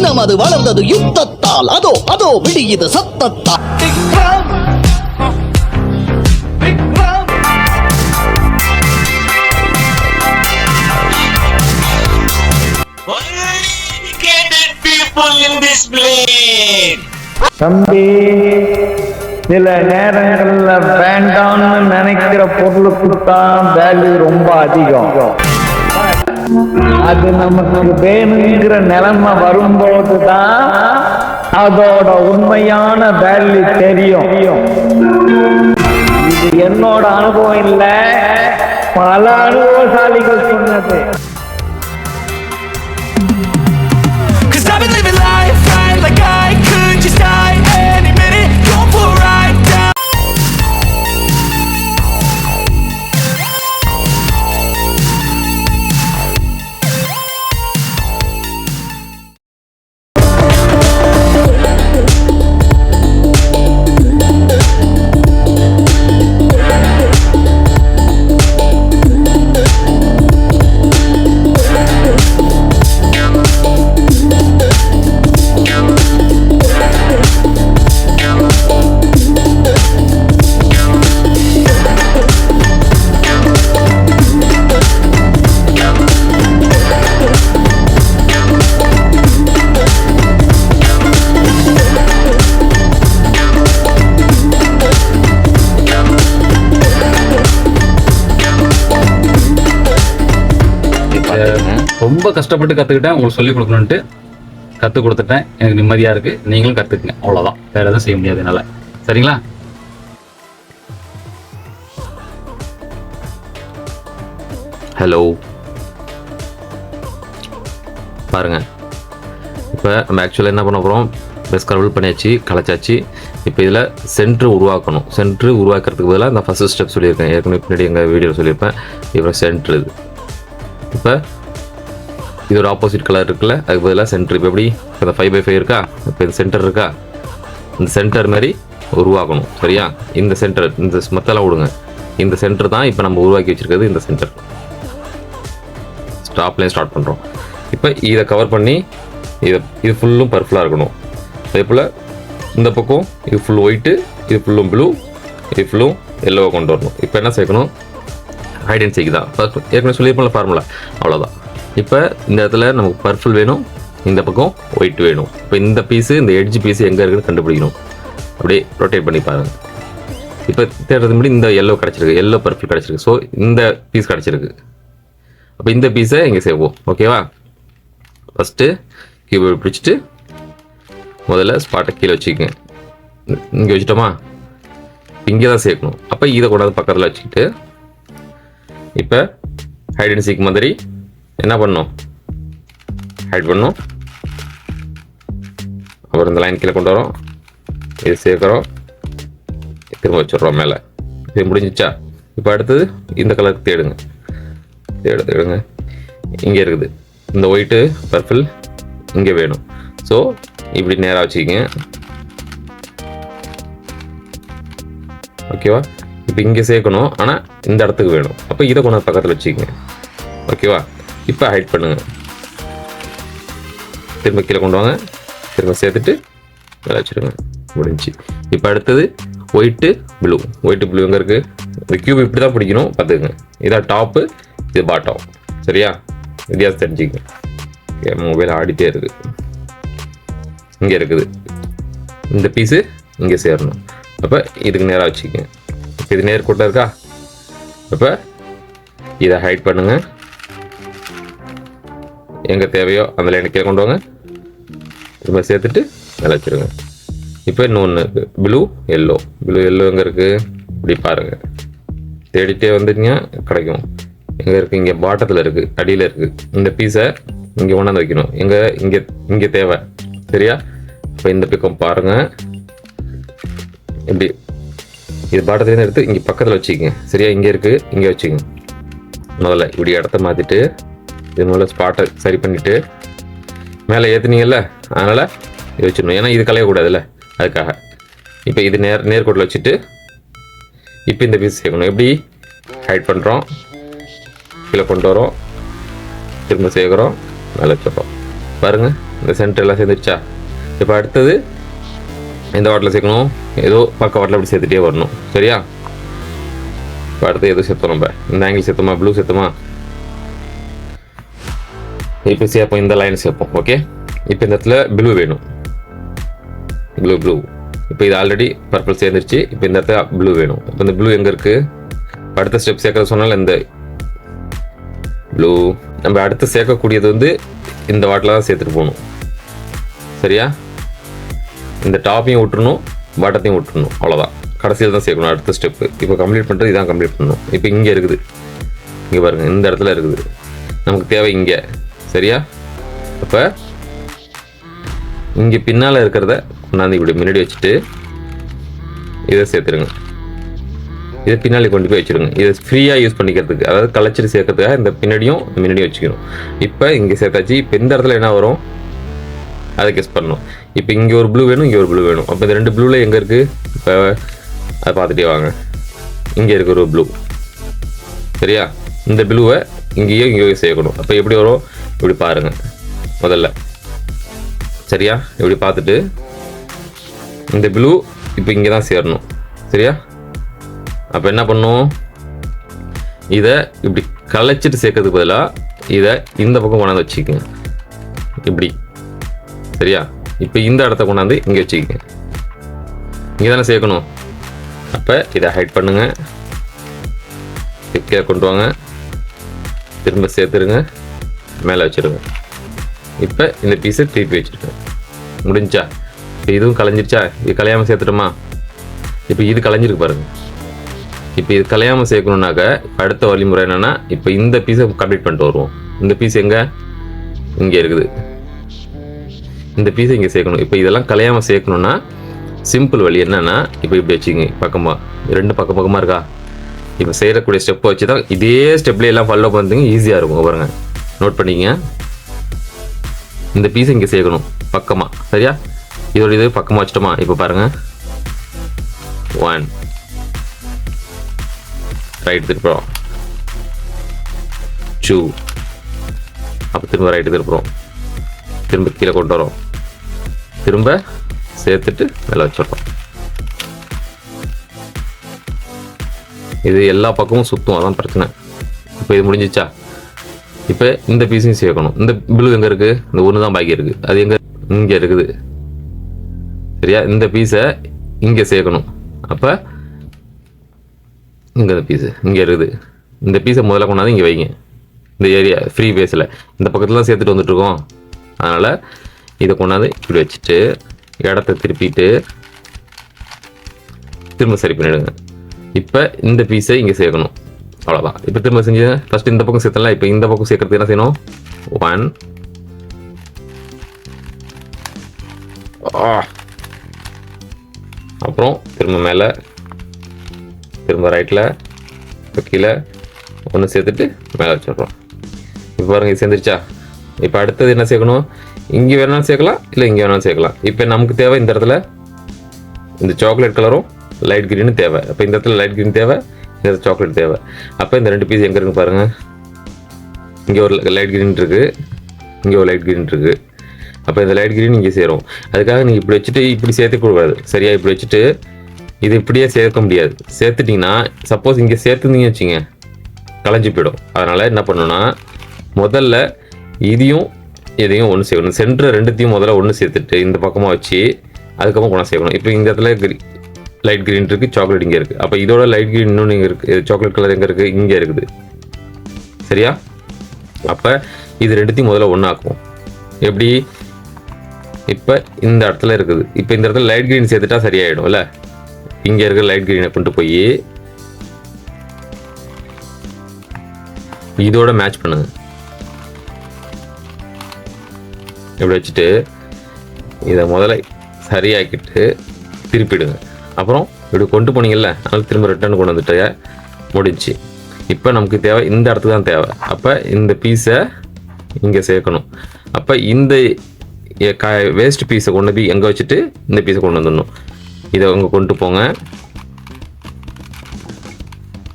இனம் அது வளர்ந்தது யுத்தத்தால். அதோ அதோ விடியுது சத்தத்தால். தம்பி, சில நேரங்கள்ல வேண்டாம்னு நினைக்கிற பொருளுக்கு தான் வேல்யூ ரொம்ப அதிகம். அது நமக்கு வேணுங்கிற நிலைமை வரும்போதுதான் அதோட உண்மையான வேல்யூ தெரியும். இது என்னோட அனுபவம் இல்ல, பல அனுபவசாலிகள் சொன்னது. ரொம்ப கஷ்டப்பட்டு கற்றுக்கிட்டேன், உங்களுக்கு சொல்லிக் கொடுக்கணுன்ட்டு கற்றுக் கொடுத்துட்டேன். எனக்கு நிம்மதியாக இருக்குது. நீங்களும் கற்றுக்குங்க, அவ்வளோதான். வேறு எதுவும் செய்ய முடியாது என்னால். சரிங்களா? ஹலோ, பாருங்கள். இப்போ நம்ம ஆக்சுவலாக என்ன பண்ண போகிறோம், பெஸ் கர்வல் பண்ணியாச்சு, கலைச்சாச்சு. இப்போ இதில் சென்ட்ரு உருவாக்கணும். சென்ட்ரு உருவாக்குறதுக்கு பதிலாக இந்த ஃபஸ்ட்டு ஸ்டெப் சொல்லியிருக்கேன், ஏற்கனவே பின்னாடி எங்கள் வீடியோவில் சொல்லியிருப்பேன். இப்போ சென்ட்ரு இது. இப்போ இது ஒரு ஆப்போசிட் கலர் இருக்குல்ல, அதுக்கு பதிலாக சென்டர். இப்போ எப்படி இந்த 5x5 இருக்கா, இப்போ இது சென்டர் இருக்கா, இந்த சென்டர் மாதிரி உருவாக்கணும். சரியா? இந்த சென்டர், இந்த மத்தெல்லாம் விடுங்க. இந்த சென்டர் தான் இப்போ நம்ம உருவாக்கி வச்சுருக்கிறது. இந்த சென்டர் ஸ்டாப்லேயே ஸ்டார்ட் பண்ணுறோம். இப்போ இதை கவர் பண்ணி இது ஃபுல்லும் பர்ஃபுல்லாக இருக்கணும். அதே போல் இந்த பக்கம் இது ஃபுல் ஒயிட்டு, இது ஃபுல்லும் ப்ளூ, இது ஃபுல்லும் எல்லோவாக கொண்டு வரணும். இப்போ என்ன சேர்க்கணும், ஹைட் அண்ட் சீக் தான். ஏற்கனவே சொல்லியிருப்போம்ல ஃபார்முலா, அவ்வளோதான். இப்போ இந்த இடத்துல நமக்கு பர்பிள் வேணும், இந்த பக்கம் ஒயிட் வேணும். இப்போ இந்த பீஸு, இந்த எட்ஜ் பீஸு எங்கே இருக்குன்னு கண்டுபிடிக்கணும். அப்படியே ரொட்டேட் பண்ணி பாருங்கள். இப்போ தேடுறது முன்னாடி இந்த எல்லோ கிடச்சிருக்கு, எல்லோ பர்பிள் கிடச்சிருக்கு. ஸோ இந்த பீஸ் கிடச்சிருக்கு. அப்போ இந்த பீஸை இங்கே சேர்ப்போம். ஓகேவா? ஃபஸ்ட்டு கீபோர்டு பிடிச்சிட்டு முதல்ல ஸ்பாட்டை கீழே வச்சுக்கோங்க. இங்கே வச்சுட்டோமா, இங்கே தான் சேர்க்கணும். அப்போ இதை கொண்டாந்து பக்கத்தில் வச்சுக்கிட்டு இப்போ ஹைட் அண்ட் சீக் மாதிரி என்ன பண்ணணும், ஹைட் பண்ணணும். அப்புறம் இந்த லைன் கீழே கொண்டு வரோம், இது சேர்க்குறோம், திரும்ப வச்சிடுறோம் மேலே. இது முடிஞ்சிச்சா? இப்போ அடுத்தது இந்த கலருக்கு தேடுங்க, தேடுங்க. இங்கே இருக்குது இந்த ஒயிட்டு பர்பிள், இங்கே வேணும். ஸோ இப்படி நேராக வச்சுக்கிங்க. ஓகேவா? இப்போ இங்கே சேர்க்கணும், ஆனால் இந்த இடத்துக்கு வேணும். அப்போ இதை கொண்டு பக்கத்தில் வச்சுக்கோங்க. ஓகேவா? இப்போ ஹைட் பண்ணுங்கள், திரும்ப கீழே கொண்டு வாங்க, திரும்ப சேர்த்துட்டு மேலே வச்சுருங்க. முடிஞ்சு. இப்போ அடுத்தது ஒயிட்டு ப்ளூ. ஒயிட்டு ப்ளூ எங்கே இருக்குது, இந்த கியூப் இப்படி தான் பிடிக்கணும், பார்த்துக்குங்க. இதான் டாப்பு, இது பாட்டம். சரியா? வித்தியாசம் தெரிஞ்சுக்கங்க. மொபைல் ஆடிட்டே இருக்குது. இங்கே இருக்குது இந்த பீஸு, இங்கே சேரணும். அப்போ இதுக்கு நேராக வச்சுக்கோங்க. இப்போ இது நேர்கோட்டாக இருக்கா? அப்போ இதை ஹைட் பண்ணுங்கள், எங்கே தேவையோ அந்த லைனை கீழே கொண்டு வாங்க, திரும்ப சேர்த்துட்டு மேலே வச்சுருங்க. இப்போ இன்னொன்று இருக்குது, ப்ளூ எல்லோ. ப்ளூ எல்லோ எங்கே இருக்குது, இப்படி பாருங்கள். தேடிட்டே வந்துட்டீங்க, கிடைக்கும். எங்கே இருக்குது, இங்கே பாட்டத்தில் இருக்குது, அடியில் இருக்குது. இந்த பீஸை இங்கே கொண்டாந்து வைக்கணும். இங்கே தேவை. சரியா? இப்போ இந்த பக்கம் பாருங்கள், இப்படி இது பாட்டத்துலேருந்து எடுத்து இங்கே பக்கத்தில் வச்சுக்கோங்க. சரியா? இங்கே இருக்குது, இங்கே வச்சுக்கோங்க. முதல்ல இப்படி இடத்த மாற்றிட்டு இது முதல்ல ஸ்பாட்டை சரி பண்ணிவிட்டு மேலே ஏற்றுனீங்கல்ல, அதனால் இது வச்சிடணும். ஏன்னா இது கலையக்கூடாதுல்ல, அதுக்காக. இப்போ இது நேர்கோட்டில் வச்சுட்டு இப்போ இந்த பீஸ் சேர்க்கணும். எப்படி ஹைட் பண்ணுறோம், கீழே கொண்டு வரோம், திரும்ப சேர்க்குறோம், மேலே வச்சிடறோம். பாருங்கள், இந்த சென்டர் எல்லாம் சேர்ந்துருச்சா? இப்போ அடுத்தது எந்த வாட்டில் சேர்க்கணும்? ஏதோ பக்க வாட்டில் அப்படி சேர்த்துட்டே வரணும். சரியா? இப்போ அடுத்து எதுவும் சேர்த்தோம் நம்ம. இந்த ஆங்கிள் சேர்த்தோமா, ப்ளூ சேர்த்தோமா? இப்போ சேர்ப்போம், இந்த லைன் சேர்ப்போம். ஓகே, இப்போ இந்த இடத்துல ப்ளூ வேணும். ப்ளூ இப்போ இது ஆல்ரெடி பர்பிள் சேர்ந்துருச்சு. இப்போ இந்த இடத்துல ப்ளூ வேணும். இப்போ இந்த ப்ளூ எங்கே இருக்குது? அடுத்த ஸ்டெப் சேர்க்கறது சொன்னால இந்த ப்ளூ நம்ம அடுத்து சேர்க்கக்கூடியது வந்து இந்த வாட்டில் தான் சேர்த்துட்டு போகணும். சரியா? இந்த டாப்பையும் விட்டுறணும், பாட்டத்தையும் விட்டுறணும். அவ்வளோதான், கடைசியில் தான் சேர்க்கணும் அடுத்த ஸ்டெப்பு. இப்போ கம்ப்ளீட் பண்ணுறது இதான் கம்ப்ளீட் பண்ணணும். இப்போ இங்கே இருக்குது, இங்கே பாருங்கள், இந்த இடத்துல இருக்குது, நமக்கு தேவை இங்கே. சரியா? அப்போ இங்கே பின்னால் இருக்கிறத கொண்டாந்து இப்படி முன்னாடி வச்சுட்டு இதை சேர்த்துருங்க. இதை பின்னாடி கொண்டு போய் வச்சுருங்க. இதை ஃப்ரீயாக யூஸ் பண்ணிக்கிறதுக்கு, அதாவது கலைச்சிட்டு சேர்க்கறதுக்காக இந்த பின்னாடியும் வச்சுக்கணும். இப்போ இங்கே சேர்த்தாச்சு. இப்போ இந்த இடத்துல என்ன வரும் அதை கெஸ் பண்ணணும். இப்போ இங்கே ஒரு ப்ளூ வேணும், இங்கே ஒரு ப்ளூ வேணும். அப்போ இந்த ரெண்டு ப்ளூவில் எங்கே இருக்குது? இப்போ அதை பார்த்துட்டே வாங்க. இங்கே இருக்கிற ஒரு ப்ளூ. சரியா? இந்த ப்ளூவை இங்கேயும் சேர்க்கணும். அப்போ எப்படி வரும்? இப்படி பாருங்கள் முதல்ல. சரியா? இப்படி பார்த்துட்டு இந்த ப்ளூ இப்போ இங்கே தான் சேரணும். சரியா? அப்போ என்ன பண்ணும்? இதை இப்படி கலைச்சிட்டு சேர்க்கறதுக்கு பதிலாக இதை இந்த பக்கம் கொண்டாந்து வச்சுக்கோங்க, இப்படி. சரியா? இப்போ இந்த இடத்த கொண்டாந்து இங்கே வச்சுக்கோங்க. இங்கே தானே சேர்க்கணும். அப்போ இதை ஹைட் பண்ணுங்க, கீழே கொண்டு வாங்க, திரும்ப சேர்த்துருங்க, மேலே வச்சுருங்க. இப்போ இந்த பீஸை திருப்பி வச்சுருங்க. முடிஞ்சா? இப்போ இதுவும் கலைஞ்சிருச்சா? இது கலையாமல் சேர்த்துட்டோமா? இப்போ இது கலைஞ்சிருக்கு பாருங்கள். இப்போ இது கலையாமல் சேர்க்கணுன்னாக்க அடுத்த வழிமுறை என்னென்னா, இப்போ இந்த பீஸை கம்ப்ளீட் பண்ணிட்டு வருவோம். இந்த பீஸ் எங்கே? இங்கே இருக்குது. இந்த பீஸை இங்கே சேர்க்கணும். இப்போ இதெல்லாம் கலையாமல் சேர்க்கணுன்னா சிம்பிள் வழி என்னென்னா, இப்போ இப்படி வச்சுங்க, பக்கமாக ரெண்டு பக்கமாக இருக்கா? இப்போ செய்யக்கூடிய ஸ்டெப்பை வச்சு தான் இதே ஸ்டெப்லேயே எல்லாம் ஃபாலோ பண்ணுறதுங்க ஈஸியாக இருக்கும். பாருங்க, நோட் பண்ணிக்கங்க. இந்த பீஸை இங்கே சேர்க்கணும் பக்கமாக. சரியா? இதோட இது பக்கமாக வச்சிட்டோமா? இப்போ பாருங்கள், 1 ரைட் திருப்புறோம், 2 அப்போ திரும்ப ரைட்டு திருப்புறோம், திரும்ப கீழே கொண்டு வரோம், திரும்ப சேர்த்துட்டு மேலே வச்சிடறோம். இது எல்லா பக்கமும் சுற்றும், அதான் பிரச்சனை. இப்போ இது முடிஞ்சிச்சா? இப்போ இந்த பீஸையும் சேர்க்கணும். இந்த ப்ளூ எங்கே இருக்குது? இந்த ஒன்று தான் பாக்கி இருக்குது. அது எங்கே? இங்கே இருக்குது. சரியா? இந்த பீஸை இங்கே சேர்க்கணும். அப்போ இங்கே இந்த பீஸு இங்கே இருக்குது. இந்த பீஸை முதல்ல கொண்டாந்து இங்கே வைங்க. இந்த ஏரியா ஃப்ரீ பேஸில் இந்த பக்கத்தில் தான் சேர்த்துட்டு வந்துட்டுருக்கோம். அதனால் இதை கொண்டாந்து இப்படி வச்சுட்டு இடத்த திருப்பிட்டு திரும்ப சரி பண்ணிவிடுங்க. இப்போ இந்த பீஸை இங்கே சேர்க்கணும். அவ்வளோதான். இப்போ திரும்ப செஞ்சு ஃபஸ்ட்டு இந்த பக்கம் சேர்த்தலாம். இப்போ இந்த பக்கம் சேர்க்கறதுக்கு என்ன செய்யணும்? 1 அப்புறம் திரும்ப மேலே, திரும்ப ரைட்டில், இப்போ கீழே ஒன்று சேர்த்துட்டு மேலே வச்சிடுறோம். இப்போ பாருங்கள், இது சேர்ந்துருச்சா? இப்போ அடுத்தது என்ன சேர்க்கணும்? இங்கே வேணாலும் சேர்க்கலாம், இல்லை இங்கே வேணாலும் சேர்க்கலாம். இப்போ நமக்கு தேவை இந்த இடத்துல இந்த சாக்லேட் கலரும் லைட் க்ரீனும் தேவை. அப்போ இந்த இடத்துல லைட் க்ரீன் தேவை, இந்த இடத்துல சாக்லேட் தேவை. அப்போ இந்த ரெண்டு பீஸ் எங்கே இருக்குன்னு பாருங்கள். இங்கே ஒரு லைட் க்ரீன் இருக்குது, இங்கே ஒரு லைட் க்ரீன் இருக்குது. அப்போ இந்த லைட் க்ரீன் இங்கே சேரும். அதுக்காக நீங்கள் இப்படி வச்சுட்டு இப்படி சேர்த்துக்கூடாது. சரியா? இப்படி வச்சுட்டு இது இப்படியே சேர்க்க முடியாது. சேர்த்துட்டிங்கன்னா சப்போஸ் இங்கே சேர்த்துருந்தீங்க வச்சுங்க, கலைஞ்சி போயிடும். அதனால் என்ன பண்ணணும்னா, முதல்ல இதையும் இதையும் ஒன்று சேர்க்கணும். சென்டர் ரெண்டுத்தையும் முதல்ல ஒன்று சேர்த்துட்டு இந்த பக்கமாக வச்சு அதுக்கப்புறம் கொண்டு சேர்க்கணும். இப்போ இந்த இடத்துல லைட் க்ரீன் இருக்குது, சாக்லேட் இங்கே இருக்குது. அப்போ இதோட லைட் க்ரீன் இன்னொன்று இங்கே இருக்குது, சாக்லேட் கலர் எங்கே இருக்குது? இங்கே இருக்குது. சரியா? அப்போ இது ரெண்டுத்தையும் முதல்ல ஒன்று ஆக்குவோம். எப்படி? இப்போ இந்த இடத்துல இருக்குது. இப்போ இந்த இடத்துல லைட் க்ரீன் சேர்த்துட்டா சரியாயிடும் இல்லை? இங்கே இருக்கிற லைட் க்ரீனை கொண்டு போய் இதோட மேட்ச் பண்ணுங்க. இப்படி வச்சுட்டு இதை முதல்ல சரியாக்கிட்டு திருப்பிடுங்க. அப்புறம் இப்படி கொண்டு போனீங்கல்ல, அதனால திரும்ப ரிட்டர்ன் கொண்டு வந்துட்டு முடிஞ்சு. இப்போ நமக்கு தேவை இந்த இடத்துக்கு தான் தேவை. அப்போ இந்த பீஸை இங்கே சேர்க்கணும். அப்போ இந்த வேஸ்ட் பீஸை கொண்டு போய் எங்கே வச்சுட்டு இந்த பீஸை கொண்டு வந்துடணும். இதை அங்கே கொண்டு போங்க.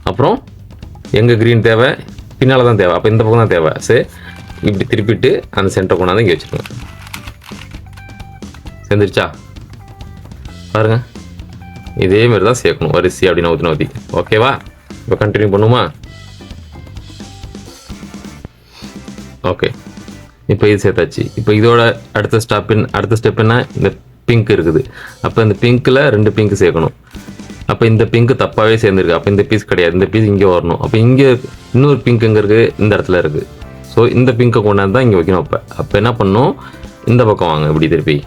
அப்புறம் எங்கே க்ரீன் தேவை? பின்னால் தான் தேவை. அப்போ இந்த பக்கம் தான் தேவை. சரி, இப்படி திருப்பிட்டு அந்த சென்டரை கொண்டாந்து இங்கே வச்சுருங்க. சேர்ந்துருச்சா பாருங்க, இதே மாதிரி தான் சேர்க்கணும் வரிசை அப்படின்னு ஊற்றி. ஓகேவா? இப்போ கண்டினியூ பண்ணுமா? ஓகே, இப்போ இது சேர்த்தாச்சு. இப்போ இதோட அடுத்த ஸ்டெப் என்ன, இந்த பிங்க் இருக்குது. அப்போ இந்த பிங்க்கில் 2 பிங்க் சேர்க்கணும். அப்போ இந்த பிங்க் தப்பாகவே சேர்ந்துருக்கு. அப்போ இந்த பீஸ் கிடையாது, இந்த பீஸ் இங்கே வரணும். அப்போ இங்கே இன்னொரு பிங்க் எங்கே இருக்குது, இந்த இடத்துல இருக்குது. ஸோ இந்த பிங்கை கொண்டாந்து தான் இங்கே வைக்கணும். அப்போ என்ன பண்ணணும், இந்த பக்கம் வாங்க இப்படி திருப்பி.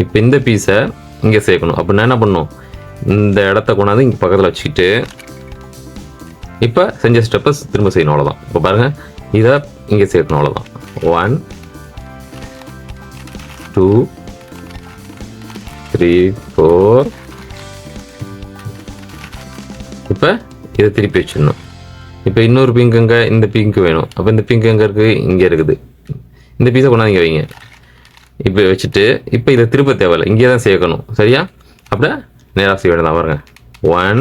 இப்போ இந்த பீஸை இங்கே சேர்க்கணும். அப்போ நான் என்ன பண்ணணும், இந்த இடத்த கொண்டாந்து இங்கே பக்கத்தில் வச்சுக்கிட்டு இப்போ செஞ்ச ஸ்டெப்பை திரும்ப செய்யணும். அவ்வளோதான். இப்போ பாருங்கள், இதை இங்கே சேர்க்கணும். அவ்வளோதான். 1 2 3 4. இப்போ இதை திருப்பி வச்சிடணும். இப்போ இன்னொரு பிங்க் எங்கே, இந்த பிங்க் வேணும். அப்போ இந்த பிங்க் எங்கே இருக்குது, இங்கே இருக்குது. இந்த பீஸை கொண்டாந்து இங்கே வைங்க. இப்போ வச்சுட்டு இப்போ இதை திரும்ப தேவையில்லை, இங்கே தான் சேர்க்கணும். சரியா? அப்படியே நேராக செய்ய வேண்டாம். பாருங்க, 1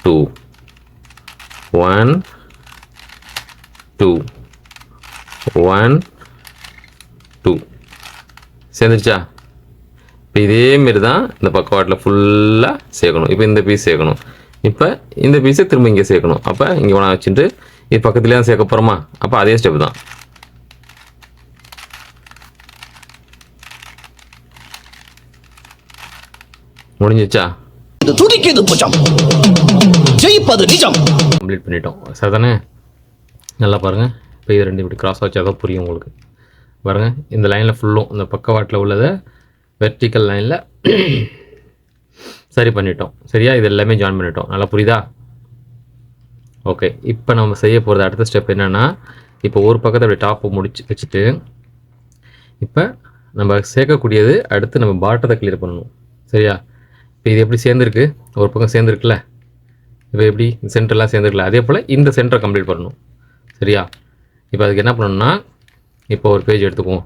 2 1 2 1 2 சேர்ந்துருச்சா? இப்போ இதேமாரி தான் இந்த பக்கவாட்டில் ஃபுல்லாக சேர்க்கணும். இப்போ இந்த பீஸ் சேர்க்கணும். இப்போ இந்த பீஸை திரும்ப இங்கே சேர்க்கணும். அப்போ இங்கே ஒன்றா வச்சுட்டு இது பக்கத்துலேயே தான் சேர்க்க போகிறோமா? அப்போ அதே ஸ்டெப் தான். முடிஞ்சிச்சா? இது துடிக்குது புஜம், ஜெயிப்பது நிஜம். கம்ப்ளீட் பண்ணிட்டோம். சரிதானே? நல்லா பாருங்கள். இப்போ இது 2 இப்படி கிராஸ் வச்சா தான் புரியும் உங்களுக்கு. பாருங்கள், இந்த லைனில் ஃபுல்லும் இந்த பக்கவாட்டில் உள்ளதை வெர்டிக்கல் லைனில் சரி பண்ணிட்டோம். சரியா? இது எல்லாமே ஜாயின் பண்ணிட்டோம். நல்லா புரியுதா? ஓகே, இப்போ நம்ம செய்ய போகிறது அடுத்த ஸ்டெப் என்னென்னா, இப்போ ஒரு பக்கத்தை அப்படி டாப்பை முடிச்சு வச்சுட்டு இப்போ நம்ம சேர்க்கக்கூடியது அடுத்து நம்ம பாட்டத்தை கிளியர் பண்ணணும். சரியா? இப்போ இது எப்படி சேர்ந்துருக்கு, ஒரு பக்கம் சேர்ந்துருக்குல்ல, இப்போ எப்படி சென்டர்லாம் சேர்ந்துருக்குல்ல, அதே போல் இந்த சென்டரை கம்ப்ளீட் பண்ணணும். சரியா? இப்போ அதுக்கு என்ன பண்ணணும்னா, இப்போ ஒரு பேஜ் எடுத்துக்குவோம்.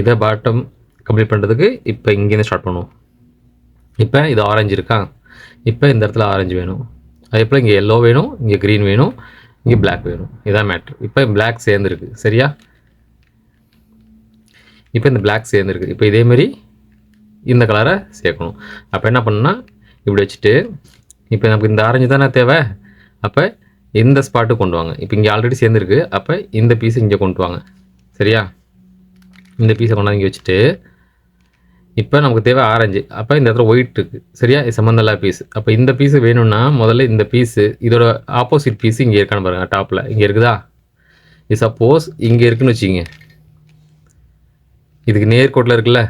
இதை பாட்டம் கம்ப்ளீட் பண்ணுறதுக்கு இப்போ இங்கேருந்து ஸ்டார்ட் பண்ணுவோம். இப்போ இது ஆரஞ்சு இருக்கா, இப்போ இந்த இடத்துல ஆரஞ்சு வேணும். அதே போல் இங்கே எல்லோ வேணும், இங்கே க்ரீன் வேணும், இங்கே பிளாக் வேணும். இதான் மேட்ரு. இப்போ பிளாக் சேர்ந்துருக்கு. சரியா? இப்போ இந்த பிளாக் சேர்ந்துருக்கு. இப்போ இதேமாரி இந்த கலரை சேர்க்கணும். அப்போ என்ன பண்ணணும்னா, இப்படி வச்சுட்டு இப்போ நமக்கு இந்த ஆரஞ்சு தானே தேவை. அப்போ இந்த ஸ்பாட்டுக்கு கொண்டு வாங்க. இப்போ இங்கே ஆல்ரெடி சேர்ந்துருக்கு. அப்போ இந்த பீஸை இங்கே கொண்டு வாங்க. சரியா? இந்த பீஸை கொண்டாந்து இங்கே வச்சுட்டு இப்போ நமக்கு தேவை ஆரஞ்சு. அப்போ இந்த இடத்துல ஒயிட் இருக்குது. சரியா? இது சம்மந்தம் இல்லாத பீஸ். அப்போ இந்த பீஸு வேணும்னா முதல்ல இந்த பீஸு இதோட ஆப்போசிட் பீஸு இங்கே இருக்கான்னு பாருங்கள். டாப்பில் இங்கே இருக்குதா? இது சப்போஸ் இங்கே இருக்குன்னு வச்சுக்கிங்க, இதுக்கு நேர்கோட்டில் இருக்குல்ல,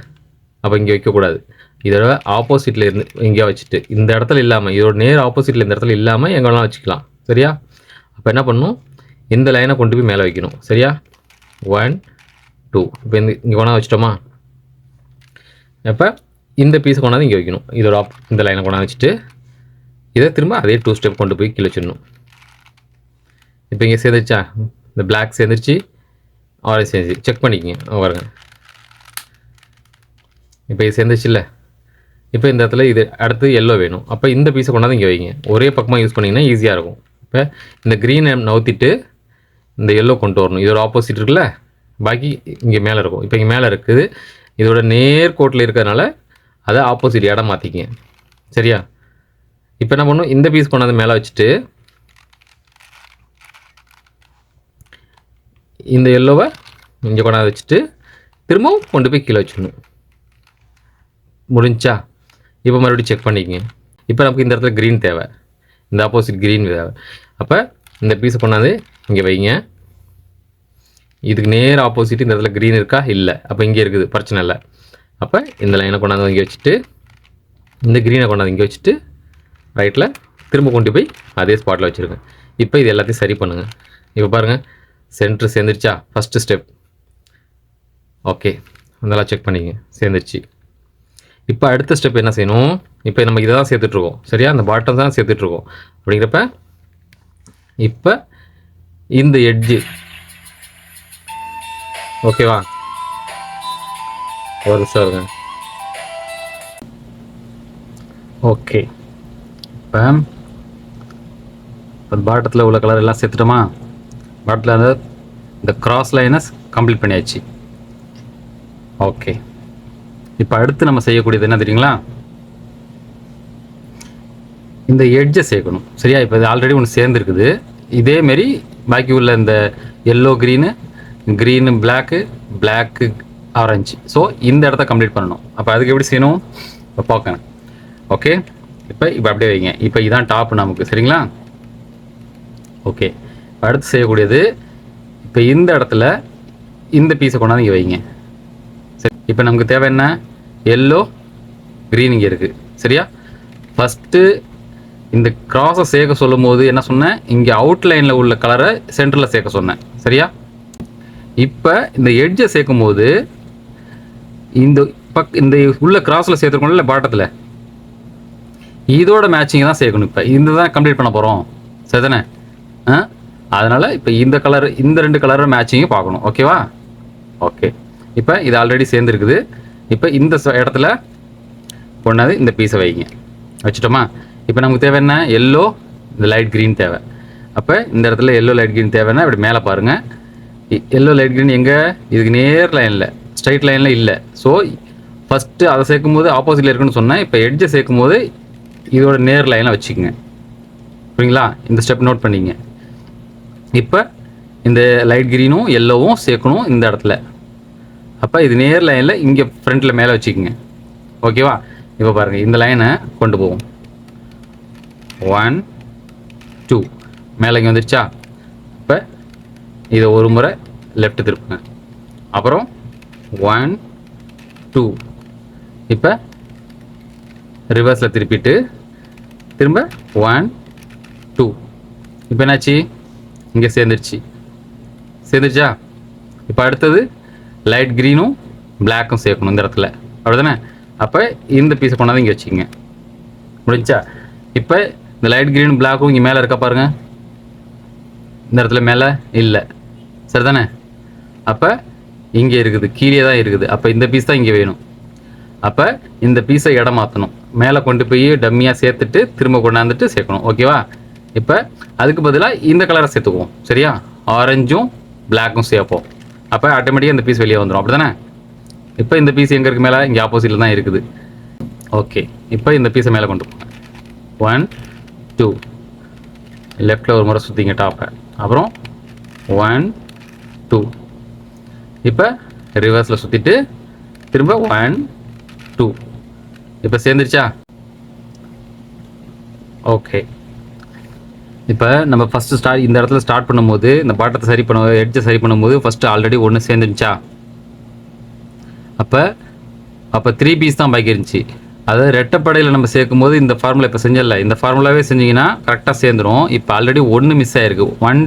அப்போ இங்கே வைக்கக்கூடாது. இதோட ஆப்போசிட்டில் இருந்து இங்கே வச்சுட்டு இந்த இடத்துல இல்லாமல், இதோட நேர் ஆப்போசிட்டில் இந்த இடத்துல இல்லாமல் எங்கே வேணாலும் வச்சுக்கலாம். சரியா? அப்போ என்ன பண்ணணும், இந்த லைனை கொண்டு போய் மேலே வைக்கணும். சரியா? 1 2. இப்போ இங்கே கொண்டாந்து வச்சிட்டோமா? அப்போ இந்த பீஸை கொண்டாந்து இங்கே வைக்கணும். இதோட இந்த லைனை கொண்டாந்து வச்சுட்டு இதை திரும்ப அதே 2 ஸ்டெப் கொண்டு போய் கீழே வச்சிடணும். இப்போ இங்கே சேர்ந்துருச்சா? இந்த பிளாக் சேர்ந்துருச்சு, ஆரஞ்சு சேர்ந்துச்சு. செக் பண்ணிக்கங்க பாருங்க. இப்போ இது சேர்ந்துச்சு இல்லை? இப்போ இந்த இடத்துல இது அடுத்து எல்லோ வேணும். அப்போ இந்த பீஸை கொண்டாந்து இங்கே வைங்க. ஒரே பக்கமாக யூஸ் பண்ணிங்கன்னா ஈஸியாக இருக்கும். இப்போ இந்த க்ரீனை நவுத்திட்டு இந்த எல்லோ கொண்டு வரணும். இதோட ஆப்போசிட் இருக்குல்ல, பாக்கி இங்கே மேலே இருக்கும். இப்போ இங்கே மேலே இருக்குது, இதோட நேர்கோட்டில் இருக்கிறதுனால அதை ஆப்போசிட் இடம் மாற்றிக்கிங்க. சரியா? இப்போ என்ன பண்ணணும், இந்த பீஸ் கொண்டாந்து மேலே வச்சுட்டு இந்த எல்லோவை இங்கே கொண்டாந்து வச்சுட்டு திரும்பவும் கொண்டு போய் கீழே வச்சிடணும். முடிஞ்சா? இப்போ மறுபடியும் செக் பண்ணிக்கங்க. இப்போ நமக்கு இந்த இடத்துல க்ரீன் தேவை, இந்த ஆப்போசிட் க்ரீன் தேவை. அப்போ இந்த பீஸை கொண்டாந்து இங்கே வைங்க. இதுக்கு நேர் ஆப்போசிட் இந்த இடத்துல க்ரீன் இருக்கா? இல்லை. அப்போ இங்கே இருக்குது, பிரச்சனை இல்லை. அப்போ இந்த லைனை கொண்டாந்து இங்கே வச்சுட்டு இந்த க்ரீனை கொண்டாந்து இங்கே வச்சுட்டு ரைட்டில் திரும்ப கொண்டு போய் அதே ஸ்பாட்டில் வச்சுருங்க. இப்போ இது எல்லாத்தையும் சரி பண்ணுங்கள். இப்போ பாருங்கள், சென்ட்ரு சேர்ந்துருச்சா? First step. ஓகே, அதெல்லாம் செக் பண்ணிக்கங்க, சேர்ந்துருச்சு. இப்போ அடுத்த ஸ்டெப் என்ன செய்யணும், இப்போ நம்ம இதை தான் சேர்த்துட்ருக்கோம். சரியா? அந்த பாட்டம் தான் சேர்த்துட்ருக்கோம். அப்படிங்கிறப்ப இப்போ இந்த எட்ஜு ஓகேவா? ஒரு நிமிஷம் இருங்க. ஓகே, இப்போ பாட்டத்தில் உள்ள கலர் எல்லாம் சேர்த்துட்டோமா? பாட்டத்தில் அந்த இந்த கிராஸ் லைனை கம்ப்ளீட் பண்ணியாச்சு. ஓகே, இப்போ அடுத்து நம்ம செய்யக்கூடியது என்ன தெரியுங்களா? இந்த எட்ஜை சேர்க்கணும். சரியா? இப்போ இது ஆல்ரெடி ஒன்று சேர்ந்துருக்குது. இதேமாரி பாக்கி உள்ள இந்த yellow green block orange. So இந்த இடத்த கம்ப்ளீட் பண்ணணும். அப்போ அதுக்கு எப்படி செய்யணும் இப்போ பார்க்கணும். ஓகே, இப்போ அப்படியே வைங்க. இப்போ இதான் டாப் நமக்கு. சரிங்களா? ஓகே, அடுத்து செய்யக்கூடியது இப்போ இந்த இடத்துல இந்த பீஸை கொண்டாந்து இங்கே வைங்க. சரி, இப்போ நமக்கு தேவை என்ன? எல்லோ க்ரீன் இங்கே இருக்குது. சரியா? ஃபஸ்ட்டு இந்த கிராஸை சேர்க்க சொல்லும் போது என்ன சொன்னேன்? இங்கே அவுட்லைனில் உள்ள கலரை சென்டரில் சேர்க்க சொன்னேன். சரியா? இப்போ இந்த எட்ஜை சேர்க்கும் போது இந்த இந்த உள்ள கிராஸில் சேர்த்துருக்கோம்ல பாட்டத்தில், இதோட மேட்சிங் தான் சேர்க்கணும். இப்போ இந்த தான் கம்ப்ளீட் பண்ண போகிறோம். சரிதானே? அதனால் இப்போ இந்த கலர், இந்த 2 கலரை மேட்சிங்கை பார்க்கணும். ஓகேவா? ஓகே, இப்போ இது ஆல்ரெடி சேர்ந்துருக்குது. இப்போ இந்த இடத்துல கொண்டாந்து இந்த பீஸை வைங்க. வச்சுட்டோமா? இப்போ நமக்கு தேவை என்ன? எல்லோ, இந்த லைட் க்ரீன் தேவை. அப்போ இந்த இடத்துல எல்லோ லைட் க்ரீன் தேவைன்னா இப்படி மேலே பாருங்கள். எல்லோ லைட் க்ரீன் எங்கே? இதுக்கு நேர் லைனில், ஸ்ட்ரைட் லைனில் இல்லை. ஸோ ஃபஸ்ட்டு அதை சேர்க்கும் போது ஆப்போசிட்டில் இருக்குன்னு சொன்னேன். இப்போ எட்ஜை சேர்க்கும் போது இதோட நேர் லைனில் வச்சுக்கோங்க. புரியுங்களா? இந்த ஸ்டெப் நோட் பண்ணிங்க. இப்போ இந்த லைட் க்ரீனும் எல்லோவும் சேர்க்கணும் இந்த இடத்துல. அப்போ இது நேர் லைனில் இங்கே ஃப்ரண்ட்டில் மேலே வச்சுக்கோங்க. ஓகேவா? இப்போ பாருங்கள், இந்த லைனை கொண்டு போவோம். 1 2 மேலே இங்கே வந்துருச்சா? இப்போ இதை ஒரு முறை லெஃப்ட் திருப்புங்க. அப்புறம் 1 2 இப்போ ரிவர்ஸில் திருப்பிட்டு திரும்ப 1 2. இப்போ என்னாச்சு? இங்கே சேர்ந்துருச்சா? இப்போ அடுத்தது லைட் க்ரீனும் பிளாக்கும் சேர்க்கணும் இந்த இடத்துல. அப்படிதானே? அப்போ இந்த பீஸை கொண்டாந்து இங்கே வச்சுக்கோங்க. முடிஞ்சா? இப்போ இந்த லைட் க்ரீன் பிளாக்கும் இங்கே மேலே இருக்கா பாருங்கள். இந்த இடத்துல மேலே இல்லை. சரிதானே? அப்போ இங்கே இருக்குது, கீழே தான் இருக்குது. அப்போ இந்த பீஸ் தான் இங்கே வேணும். அப்போ இந்த பீஸை இடம் மாற்றணும். மேலே கொண்டு போய் டம்மியாக சேர்த்துட்டு திரும்ப கொண்டாந்துட்டு சேர்க்கணும். ஓகேவா? இப்போ அதுக்கு பதிலாக இந்த கலரை சேர்த்துக்குவோம். சரியா? ஆரஞ்சும் பிளாக்கும் சேர்ப்போம். அப்போ ஆட்டோமேட்டிக்காக இந்த பீஸ் வெளியே வந்துடும். அப்படி தானே? இப்போ இந்த பீஸ் எங்கே இருக்குது? மேலே இங்கே ஆப்போசிட்டில் தான் இருக்குது. ஓகே, இப்போ இந்த பீஸை மேலே கொண்டு போங்க. 1 2 லெஃப்டில் ஒரு முறை சுற்றிங்க டாப்பை. அப்புறம் 1 2 இப்போ ரிவர்ஸில் சுற்றிட்டு திரும்ப 1 2. இப்போ சேர்ந்துருச்சா? ஓகே, இப்போ நம்ம ஃபஸ்ட்டு இந்த இடத்துல ஸ்டார்ட் பண்ணும்போது இந்த பாட்டத்தை சரி எட்ஜை சரி பண்ணும்போது ஃபஸ்ட்டு ஆல்ரெடி ஒன்று சேர்ந்துருச்சா? அப்போ 3 பீஸ் தான் பாக்கி இருந்துச்சு. அதாவது ரெட்டப்படையில் நம்ம சேர்க்கும் போது இந்த ஃபார்முலா இப்போ செஞ்சல, இந்த ஃபார்முலாவே செஞ்சிங்கன்னா கரெக்டாக சேர்ந்துடும். இப்போ ஆல்ரெடி 1 மிஸ் ஆகிருக்கு. 1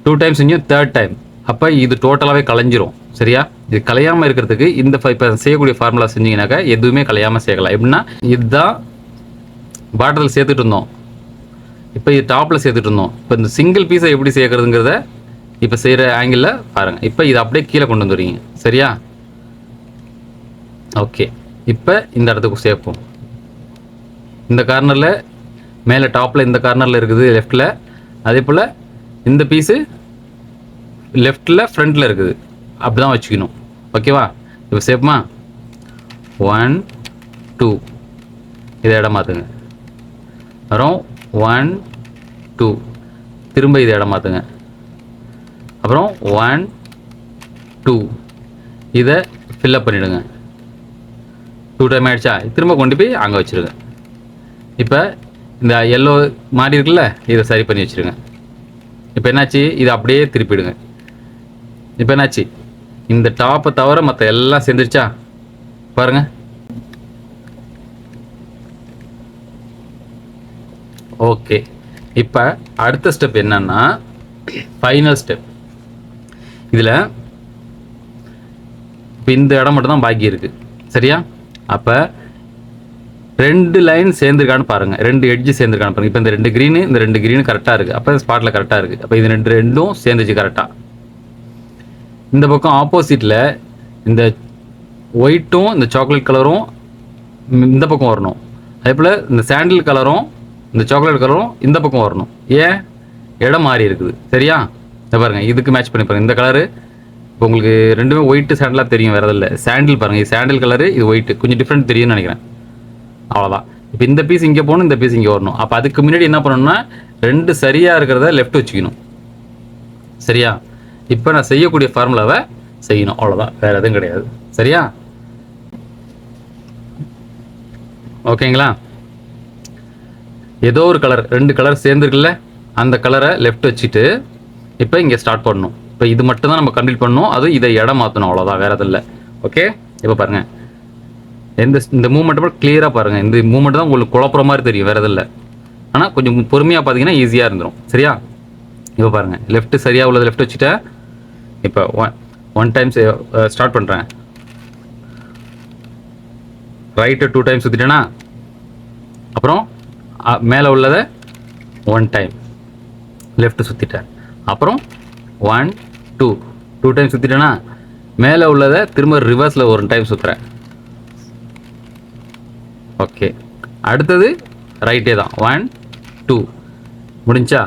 2 டைம் செஞ்சோம், 3rd டைம். அப்போ இது டோட்டலாகவே கலைஞ்சிரும். சரியா? இது கலையாமல் இருக்கிறதுக்கு இந்த இப்போ செய்யக்கூடிய ஃபார்முலா செஞ்சிங்கனாக்கா எதுவுமே கலையாமல் சேர்க்கலாம். எப்படின்னா இதுதான் பாட்டத்தில் சேர்த்துட்டு இருந்தோம், இப்போ இது டாப்பில் சேர்த்துட்டு இருந்தோம். இப்போ இந்த சிங்கிள் பீஸை எப்படி சேர்க்குறதுங்கிறத இப்போ செய்கிற ஆங்கிளில் பாருங்கள். இப்போ இதை அப்படியே கீழே கொண்டு வந்துடுவீங்க. சரியா? ஓகே, இப்போ இந்த இடத்துக்கு சேர்ப்போம். இந்த கார்னரில் மேலே டாப்பில் இந்த கார்னரில் இருக்குது லெஃப்டில். அதே போல் இந்த பீஸு லெஃப்டில் ஃப்ரண்ட்டில் இருக்குது. அப்படி தான் வச்சுக்கணும். ஓகேவா? இப்போ சேர்ப்போமா? 1 2 இதை இடம் மாற்றுங்க. அப்புறம் 1 2 திரும்ப இதை இடம் மாற்றுங்க. அப்புறம் 1 2 இதை ஃபில்லப் பண்ணிவிடுங்க. 2 டைம் ஆகிடுச்சா? திரும்ப கொண்டு போய் அங்கே வச்சுருங்க. இப்போ இந்த எல்லோ மாறி இருக்குல்ல, இதை சரி பண்ணி வச்சுருங்க. இப்போ என்னாச்சு? இதை அப்படியே திருப்பிடுங்க. இப்போ என்னாச்சு? இந்த டாப்பை தவிர மற்ற எல்லாம் சேர்ந்துருச்சா பாருங்கள். ஓகே, இப்போ அடுத்த ஸ்டெப் என்னன்னா ஃபைனல் ஸ்டெப். இதில் இப்போ இந்த இடம் மட்டும் தான் பாக்கி இருக்குது. சரியா? அப்போ 2 லைன் சேர்ந்துருக்கான்னு பாருங்கள், 2 எட்ஜு சேர்ந்துருக்கான்னு பாருங்கள். இப்போ இந்த 2 க்ரீனு, இந்த 2 க்ரீனு கரெக்டாக இருக்குது. அப்போ ஸ்பாட்டில் கரெக்டாக இருக்குது. அப்போ இது ரெண்டும் சேர்ந்துச்சு கரெக்டாக. இந்த பக்கம் ஆப்போசிட்டில் இந்த ஒயிட்டும் இந்த சாக்லேட் கலரும் இந்த பக்கம் வரணும். அதே போல் இந்த சாண்டில் கலரும் இந்த சாக்லேட் கலரும் இந்த பக்கம் வரணும். ஏன்? இடம் மாறி இருக்குது. சரியா? இதை பாருங்கள், இதுக்கு மேட்ச் பண்ணி பாருங்கள். இந்த கலரு இப்போ உங்களுக்கு ரெண்டுமே ஒயிட்டு சாண்டலாக தெரியும், வேறு இல்லை. சாண்டில் பாருங்கள், இது சாண்டில் கலரு, இது ஒயிட்டு, கொஞ்சம் டிஃப்ரெண்ட் தெரியும்னு நினைக்கிறேன். அவ்வளோதான். இப்போ இந்த பீஸ் இங்கே போகணும், இந்த பீஸ் இங்கே வரணும். அப்போ அதுக்கு முன்னாடி என்ன பண்ணணும்னா ரெண்டு சரியாக இருக்கிறத லெஃப்ட் வச்சுக்கணும். சரியா? இப்போ நான் செய்யக்கூடிய ஃபார்முலாவை செய்யணும், அவ்வளோதான், வேறு எதுவும் கிடையாது. சரியா? ஓகேங்களா? ஏதோ ஒரு கலர், ரெண்டு கலர் சேர்ந்துருக்குல்ல, அந்த கலரை லெஃப்ட் வச்சுட்டு இப்போ இங்கே ஸ்டார்ட் பண்ணணும். இப்போ இது மட்டும் தான் நம்ம கம்ப்ளீட் பண்ணணும், அதுவும் இதை இடம் மாற்றணும், அவ்வளோதான், வேறு எதுவும் இல்லை. ஓகே, இப்போ பாருங்கள், இந்த மூமெண்ட் மட்டும் கிளியராக பாருங்கள். இந்த மூமெண்ட் தான் உங்களுக்கு குழப்புற மாதிரி தெரியும், வேறு எதுவும் இல்லை. ஆனால் கொஞ்சம் பொறுமையாக பார்த்தீங்கன்னா ஈஸியாக இருந்துடும். சரியா? இப்போ பாருங்கள், லெஃப்ட் சரியாக உள்ளது லெஃப்ட் வச்சுட்டேன். இப்போ ஒன் டைம்ஸ் ஸ்டார்ட் பண்ணுறேன். ரைட்டு 2 டைம்ஸ் சுற்றிட்டேன்னா, அப்புறம் மேலே உள்ளதை 1 டைம் லெஃப்ட் சுற்றிட்டேன். அப்புறம் 1 2 டைம்ஸ் சுற்றிட்டேன்னா, மேலே உள்ளதை திரும்ப ரிவர்ஸில் 1 டைம் சுற்றுறேன். ஓகே, அடுத்தது ரைட்டே தான், 1 2 முடிஞ்சா.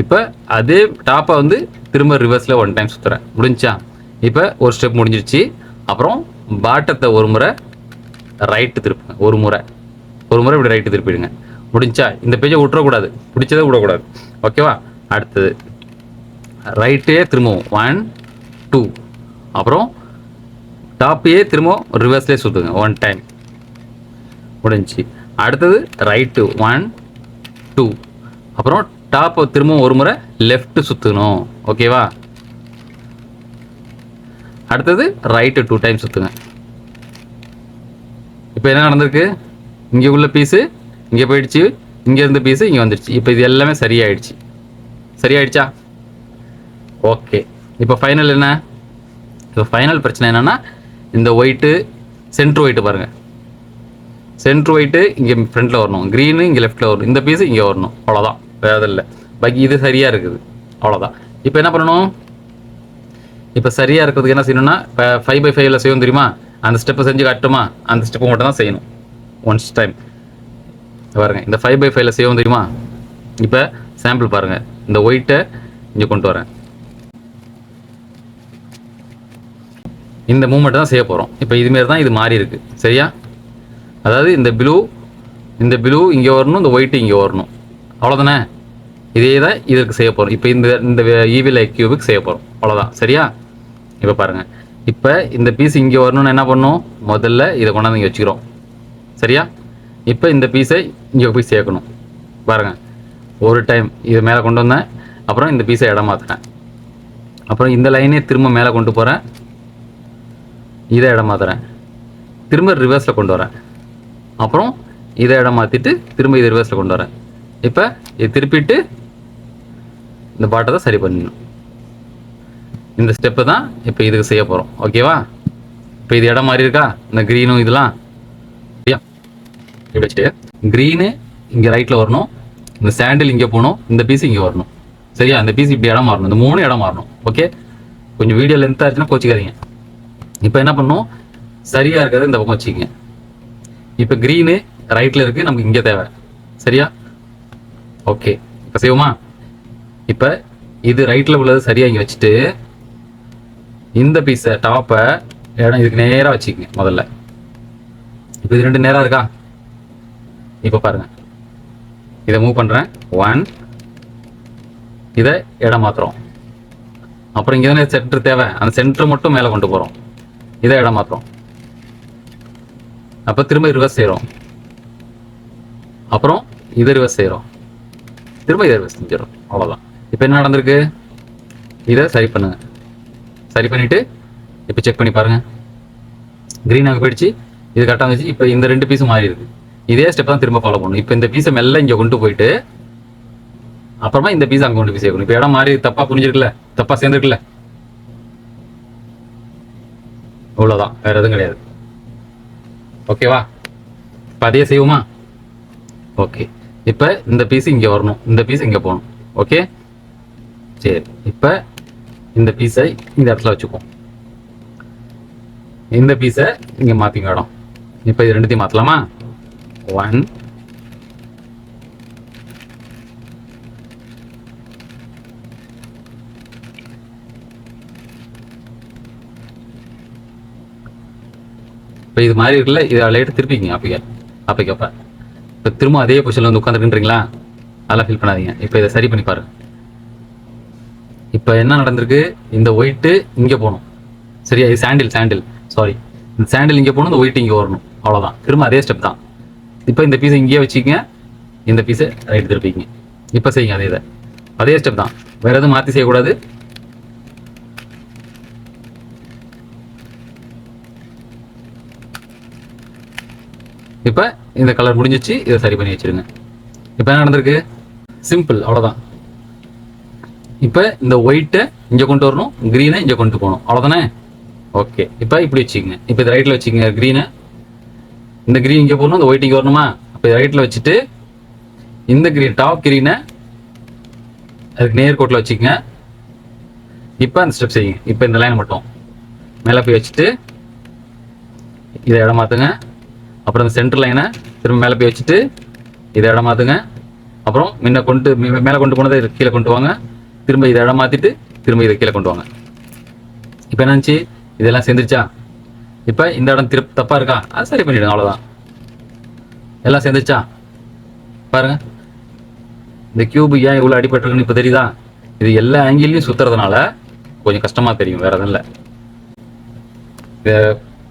இப்போ அதே டாப்பை வந்து திரும்ப ரிவர்ஸில் 1 டைம் சுற்றுறேன். முடிஞ்சா? இப்போ ஒரு ஸ்டெப் முடிஞ்சிருச்சு. அப்புறம் பாட்டத்தை ஒரு முறை ரைட்டு திருப்புங்க, ஒரு முறை இப்படி ரைட்டு திருப்பிடுங்க. முடிஞ்சா? இந்த பேஜை விட்டுறக்கூடாது, பிடிச்சதை விடக்கூடாது. ஓகேவா? அடுத்தது ரைட்டே திரும்பவும் 1 2, அப்புறம் டாப்பையே திரும்பவும் ரிவர்ஸ்லேயே சுற்றுங்க 1 டைம். முடிஞ்சு. அடுத்தது ரைட்டு 1 2, அப்புறம் டாப்பை திரும்பவும் ஒரு முறை லெஃப்ட் சுற்றணும். ஓகேவா? அடுத்தது ரைட்டு 2 டைம் சுற்றுங்க. இப்போ என்ன நடந்திருக்கு? இங்கே உள்ள பீஸு இங்கே போயிடுச்சு, இங்கே இருந்த பீஸு இங்கே வந்துடுச்சு. இப்போ இது எல்லாமே சரியாயிடுச்சு. சரியாயிடுச்சா? ஓகே, இப்போ ஃபைனல் என்ன? இப்போ ஃபைனல் பிரச்சனை என்னென்னா, இந்த ஒயிட்டு சென்ட்ரு ஒயிட்டு பாருங்கள், சென்ட்ரு ஒயிட்டு இங்கே ஃப்ரண்ட்டில் வரணும், க்ரீனு இங்கே லெஃப்ட்டில் வரணும், இந்த பீஸு இங்கே வரணும், அவ்வளோதான், வேறு இல்லை. பாக்கி இது சரியாக இருக்குது, அவ்வளோதான். இப்போ என்ன பண்ணணும்? இப்போ சரியாக இருக்கிறதுக்கு என்ன செய்யணும்னா, இப்போ 5/5 செய்யணும் தெரியுமா? அந்த ஸ்டெப்பை செஞ்சு காட்டுமா? அந்த ஸ்டெப்பை மட்டும் தான் செய்யணும் ஒன்ஸ் டைம். பாருங்க, இந்த 5/5 செய்யவும் தெரியுமா? இப்போ சாம்பிள் பாருங்கள், இந்த ஒயிட்டை இங்கே கொண்டு வரேன், இந்த மூமெண்ட் தான் செய்ய போகிறோம். இப்போ இதுமாரி தான் இது மாறி இருக்கு. சரியா? அதாவது இந்த ப்ளூ இங்கே வரணும், இந்த ஒயிட்டு இங்கே வரணும், அவ்வளோதானே? இதே தான் இதற்கு செய்ய போகிறோம். இப்போ இந்த ஈவில் கியூபுக்கு செய்ய போகிறோம், அவ்வளோதான். சரியா? இப்போ பாருங்கள், இப்போ இந்த பீஸ் இங்கே வரணும்னு என்ன பண்ணணும்? முதல்ல இதை கொண்டாந்து இங்கே வச்சுக்கிறோம். சரியா? இப்போ இந்த பீஸை இங்கே போய் சேர்க்கணும். பாருங்கள், ஒரு டைம் இதை மேலே கொண்டு வந்தேன், அப்புறம் இந்த பீஸை இடம் மாற்றுறேன், அப்புறம் இந்த லைனே திரும்ப மேலே கொண்டு போகிறேன், இதை இடம் மாற்றுறேன், திரும்ப ரிவர்ஸில் கொண்டு வரேன், அப்புறம் இதை இடம் மாற்றிட்டு திரும்ப இதை ரிவர்ஸில் கொண்டு வரேன். இப்போ இது திருப்பிட்டு இந்த பாட்டை தான் சரி பண்ணிடணும். இந்த ஸ்டெப்பு தான் இப்போ இதுக்கு செய்ய போகிறோம். ஓகேவா? இப்போ இது இடம் மாறி இருக்கா, இந்த க்ரீனும் இதெல்லாம். இப்படி வச்சுட்டு க்ரீனு இங்கே ரைட்டில் வரணும், இந்த சாண்டில் இங்கே போகணும், இந்த பீஸ் இங்கே வரணும். சரியா? இந்த பீஸ் இப்படி இடம் மாறணும், இந்த 3 இடம் மாறணும். ஓகே, கொஞ்சம் வீடியோ லென்த்தாக இருந்துச்சுன்னா கோச்சிக்காதீங்க. இப்போ என்ன பண்ணணும்? சரியாக இருக்கிறது இந்த பக்கம் வச்சுக்கோங்க. இப்போ க்ரீனு ரைட்டில் இருக்குது, நமக்கு இங்கே தேவை. சரியா? ஓகே, இப்போ செய்வோமா? இப்போ இது ரைட்டில் உள்ளது சரியாக இங்கே வச்சுட்டு இந்த பீஸை டாப்பை இடம் இதுக்கு நேராக வச்சுக்கோங்க முதல்ல. இப்போ இது 2 நேராக இருக்கா? இப்போ பாருங்கள், இதை மூவ் பண்ணுறேன், 1, இதை இடம் மாற்றுறோம், அப்புறம் இங்கே தானே சென்டர் தேவை, அந்த சென்டர் மட்டும் மேலே கொண்டு போகிறோம், இதை இடம் மாற்றுறோம், அப்போ திரும்ப ரிவர்ஸ் செய்கிறோம், அப்புறம் இதை ரிவர்ஸ் செய்கிறோம், திரும்ப இதை ரிவர்ஸ் செஞ்சிடறோம், அவ்வளோதான். இப்போ என்ன நடந்திருக்கு? இதை சரி பண்ணுங்க. சரி பண்ணிவிட்டு இப்போ செக் பண்ணி பாருங்கள், க்ரீனாக போயிடுச்சு, இது கரெக்டாக வந்துச்சு. இப்போ இந்த 2 பீஸும் மாறி இருக்கு. இதே ஸ்டெப் தான் திரும்ப ஃபாலோ பண்ணணும். இப்போ இந்த பீஸை மெல்ல இங்கே கொண்டு போயிட்டு அப்புறமா இந்த பீஸை அங்கே கொண்டு போய் சேர்க்கணும். இப்போ இடம் மாறி தப்பாக புரிஞ்சிருக்குல்ல, தப்பாக சேர்ந்துருக்குல்ல, அவ்வளோதான், வேறு எதுவும் கிடையாது. ஓகேவா? இப்போ அதே செய்வோமா? ஓகே, இப்போ இந்த பீஸ் இங்கே வரணும், இந்த பீஸ் இங்கே போகணும். ஓகே, சரி. இப்போ இந்த பீஸை இந்த இடத்துல வச்சுக்குவோம், இந்த பீஸை இங்கே மாற்றிங்க இடம். இப்போ இது 2த்தையும் மாற்றலாமா? 1 2 இப்போ இது மாதிரி இருக்குல்ல, இதை லைட்டு திருப்பிங்க அப்பக்கப்ப. இப்போ திரும்ப அதே பொசிஷனில் வந்து உட்காந்துருக்குன்றீங்களா, அதெல்லாம் ஃபீல் பண்ணாதீங்க. இப்போ இதை சரி பண்ணி பாருங்க. இப்போ என்ன நடந்திருக்கு, இந்த ஒயிட்டு இங்கே போகணும் சரியா, இது சாண்டில் சாரி, இந்த சாண்டில் இங்கே போகணும், இந்த ஒயிட் இங்கே வரணும், அவ்வளோதான். திரும்ப அதே ஸ்டெப் தான். இப்போ இந்த பீஸை இங்கேயே வச்சுக்கங்க, இந்த பீஸை ரைட் திருப்பிங்க. இப்போ செய்யுங்க அதே ஸ்டெப் தான், வேற எதுவும் மாற்றி செய்யக்கூடாது. இப்போ இந்த கலர் முடிஞ்சிச்சு, இதை சரி பண்ணி வச்சிருங்க. இப்போ என்ன நடந்திருக்கு, சிம்பிள், அவ்வளோதான். இப்போ இந்த ஒயிட்டை இங்கே கொண்டு வரணும், க்ரீனை இங்கே கொண்டு போகணும், அவ்வளோதானே. ஓகே, இப்போ இப்படி வச்சுக்கோங்க. இப்போ இது ரைட்டில் வச்சுக்கோங்க க்ரீனை, இந்த க்ரீன் இங்கே போகணும், இந்த ஒயிட் இங்கே வரணுமா. இப்போ ரைட்டில் வச்சுட்டு இந்த க்ரீன் டாப் க்ரீனை அதுக்கு நேர்கோட்டில் வச்சுக்கோங்க. இப்போ அந்த ஸ்டெப் செய்யுங்க. இப்போ இந்த லைன் மட்டும் மேலே போய் வச்சுட்டு இதை இடம் மாற்றுங்க. அப்புறம் இந்த சென்டர் லைனை திரும்ப மேலே போய் வச்சுட்டு இதை இடம் மாற்றுங்க. அப்புறம் மேலே கொண்டு போனதை கீழே கொண்டு வாங்க. திரும்ப இதை இடம் மாற்றிட்டு திரும்ப இதை கீழே கொண்டு வாங்க. இப்போ என்னச்சு, இதெல்லாம் சேர்ந்துருச்சா. இப்போ இந்த இடம் தப்பாக இருக்கா, அது சரி பண்ணிவிடுங்க, அவ்வளோதான். எல்லாம் சேர்ந்துருச்சா பாருங்க. இந்த கியூபு ஏன் இவ்வளோ அடிபட்டுருக்குன்னு இப்போ தெரியுதா. இது எல்லா ஆங்கிலையும் சுற்றுறதுனால கொஞ்சம் கஷ்டமாக தெரியும், வேறு எதுவும் இல்லை. இதை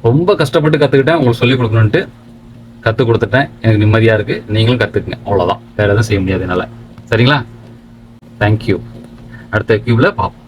ரொம்ப கஷ்டப்பட்டு கற்றுக்கிட்டேன், உங்களுக்கு சொல்லிக் கொடுக்கணுன்ட்டு கற்றுக் கொடுத்துட்டேன். எனக்கு நிம்மதியாக இருக்குது, நீங்களும் கற்றுக்குங்க, அவ்வளோதான். வேறு எதுவும் செய்ய முடியாது என்னால். சரிங்களா, தேங்க்யூ. அடுத்த கியூபில் பார்ப்போம்.